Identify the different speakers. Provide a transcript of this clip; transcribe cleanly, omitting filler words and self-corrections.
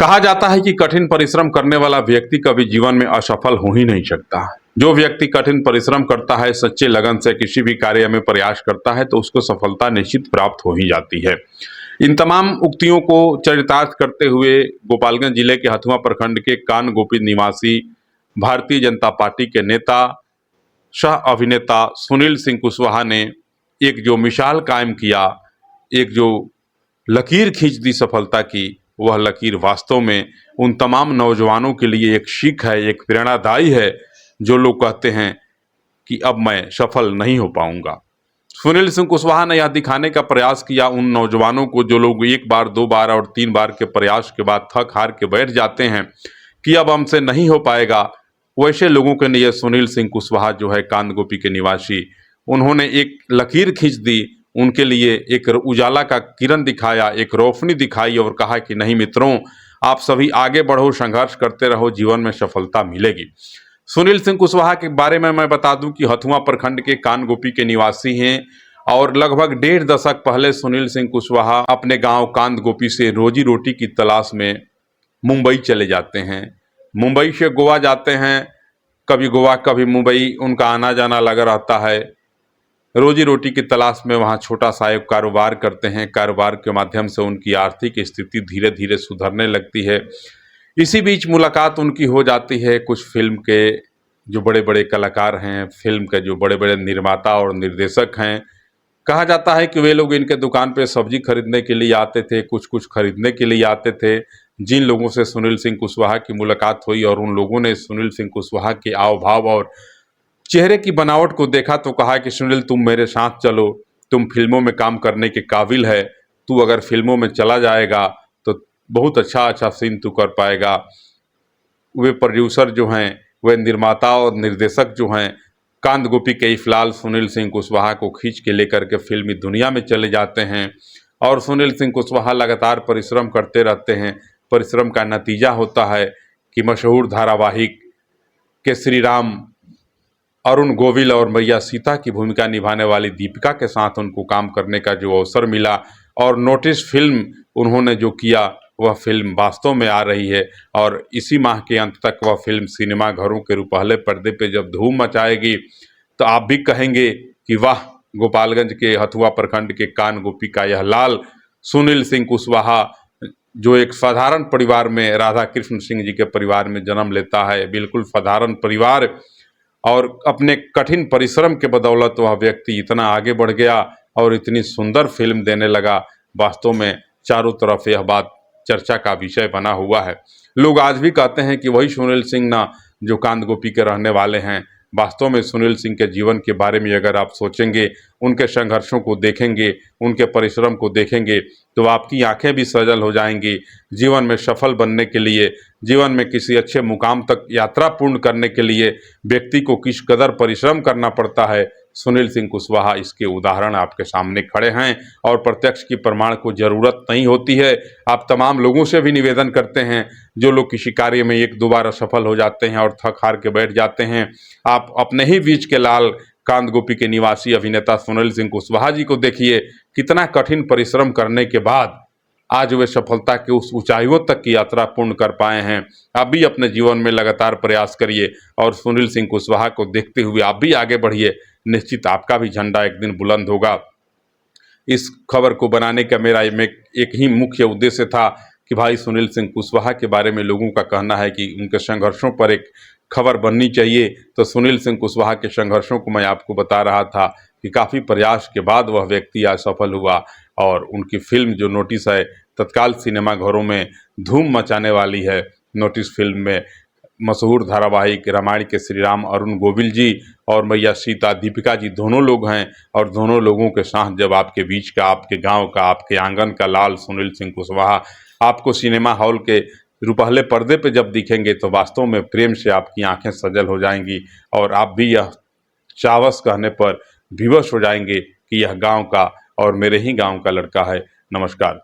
Speaker 1: कहा जाता है कि कठिन परिश्रम करने वाला व्यक्ति कभी जीवन में असफल हो ही नहीं सकता। जो व्यक्ति कठिन परिश्रम करता है, सच्चे लगन से किसी भी कार्य में प्रयास करता है, तो उसको सफलता निश्चित प्राप्त हो ही जाती है। इन तमाम उक्तियों को चरितार्थ करते हुए गोपालगंज जिले के हथुआ प्रखंड के कान गोपी निवासी भारतीय जनता पार्टी के नेता सह अभिनेता सुनील सिंह कुशवाहा ने एक जो मिसाल कायम किया, एक जो लकीर खींच दी सफलता की, वह लकीर वास्तव में उन तमाम नौजवानों के लिए एक सीख है, एक प्रेरणादायी है, जो लोग कहते हैं कि अब मैं सफल नहीं हो पाऊंगा। सुनील सिंह कुशवाहा ने यह दिखाने का प्रयास किया उन नौजवानों को जो लोग एक बार, दो बार और तीन बार के प्रयास के बाद थक हार के बैठ जाते हैं कि अब हमसे नहीं हो पाएगा। वैसे लोगों के लिए सुनील सिंह कुशवाहा जो है कांदगोपी के निवासी, उन्होंने एक लकीर खींच दी, उनके लिए एक उजाला का किरण दिखाया, एक रोशनी दिखाई और कहा कि नहीं मित्रों, आप सभी आगे बढ़ो, संघर्ष करते रहो, जीवन में सफलता मिलेगी। सुनील सिंह कुशवाहा के बारे में मैं बता दूं कि हथुआ प्रखंड के कानगोपी के निवासी हैं और लगभग 1.5 दशक पहले सुनील सिंह कुशवाहा अपने गांव कांदगोपी से रोजी रोटी की तलाश में मुंबई चले जाते हैं। मुंबई से गोवा जाते हैं, कभी गोवा कभी मुंबई, उनका आना जाना लगा रहता है। रोजी रोटी की तलाश में वहाँ छोटा सा एक कारोबार करते हैं। कारोबार के माध्यम से उनकी आर्थिक स्थिति धीरे धीरे सुधरने लगती है। इसी बीच मुलाकात उनकी हो जाती है कुछ फिल्म के जो बड़े बड़े कलाकार हैं, फिल्म के जो बड़े बड़े निर्माता और निर्देशक हैं। कहा जाता है कि वे लोग इनके दुकान पे सब्जी खरीदने के लिए आते थे, कुछ कुछ खरीदने के लिए आते थे। जिन लोगों से सुनील सिंह कुशवाहा की मुलाकात हुई और उन लोगों ने सुनील सिंह कुशवाहा के आव भाव और चेहरे की बनावट को देखा तो कहा कि सुनील, तुम मेरे साथ चलो, तुम फिल्मों में काम करने के काबिल है, तू अगर फिल्मों में चला जाएगा तो बहुत अच्छा अच्छा सीन तू कर पाएगा। वे प्रोड्यूसर जो हैं, वे निर्माता और निर्देशक जो हैं, कांदगोपी के फिलहाल सुनील सिंह कुशवाहा को खींच के लेकर के फिल्मी दुनिया में चले जाते हैं और सुनील सिंह कुशवाहा लगातार परिश्रम करते रहते हैं। परिश्रम का नतीजा होता है कि मशहूर धारावाहिक के श्री राम अरुण गोविल और मैया सीता की भूमिका निभाने वाली दीपिका के साथ उनको काम करने का जो अवसर मिला और नोटिस फिल्म उन्होंने जो किया, वह फिल्म वास्तव में आ रही है और इसी माह के अंत तक वह फिल्म सिनेमा घरों के पहले पर्दे पे जब धूम मचाएगी तो आप भी कहेंगे कि वाह, गोपालगंज के हथुआ प्रखंड के कानगोपी का यह लाल सुनील सिंह कुशवाहा, जो एक साधारण परिवार में राधा कृष्ण सिंह जी के परिवार में जन्म लेता है, बिल्कुल साधारण परिवार, और अपने कठिन परिश्रम के बदौलत वह व्यक्ति इतना आगे बढ़ गया और इतनी सुंदर फिल्म देने लगा। वास्तव में चारों तरफ यह बात चर्चा का विषय बना हुआ है। लोग आज भी कहते हैं कि वही सुनील सिंह ना जो कांदगोपी के रहने वाले हैं। वास्तव में सुनील सिंह के जीवन के बारे में अगर आप सोचेंगे, उनके संघर्षों को देखेंगे, उनके परिश्रम को देखेंगे तो आपकी आंखें भी सजल हो जाएंगी। जीवन में सफल बनने के लिए, जीवन में किसी अच्छे मुकाम तक यात्रा पूर्ण करने के लिए व्यक्ति को किस कदर परिश्रम करना पड़ता है, सुनील सिंह कुशवाहा इसके उदाहरण आपके सामने खड़े हैं और प्रत्यक्ष की प्रमाण को जरूरत नहीं होती है। आप तमाम लोगों से भी निवेदन करते हैं, जो लोग किसी कार्य में एक दो बार असफल हो जाते हैं और थक हार के बैठ जाते हैं, आप अपने ही बीच के लाल कांदगोपी के निवासी अभिनेता सुनील सिंह कुशवाहा जी को देखिए। कितना कठिन परिश्रम करने के बाद आज वे सफलता के उस ऊंचाइयों तक की यात्रा पूर्ण कर पाए हैं। आप भी अपने जीवन में लगातार प्रयास करिए और सुनील सिंह कुशवाहा को देखते हुए आप भी आगे बढ़िए। निश्चित आपका भी झंडा एक दिन बुलंद होगा। इस खबर को बनाने का मेरा एक ही मुख्य उद्देश्य था कि भाई सुनील सिंह कुशवाहा के बारे में लोगों का कहना है कि उनके संघर्षों पर एक खबर बननी चाहिए। तो सुनील सिंह कुशवाहा के संघर्षों को मैं आपको बता रहा था कि काफ़ी प्रयास के बाद वह व्यक्ति आज सफल हुआ और उनकी फिल्म जो नोटिस है तत्काल सिनेमा घरों में धूम मचाने वाली है। नोटिस फिल्म में मशहूर धारावाहिक रामायण के श्री राम अरुण गोविल जी और मैया सीता दीपिका जी दोनों लोग हैं और दोनों लोगों के साथ जब आपके बीच का, आपके गांव का, आपके आंगन का लाल सुनील सिंह कुशवाहा आपको सिनेमा हॉल के रुपहले पर्दे पे जब दिखेंगे तो वास्तव में प्रेम से आपकी आंखें सजल हो जाएंगी और आप भी यह चावस कहने पर विवश हो जाएंगे कि यह गांव का और मेरे ही गांव का लड़का है। नमस्कार।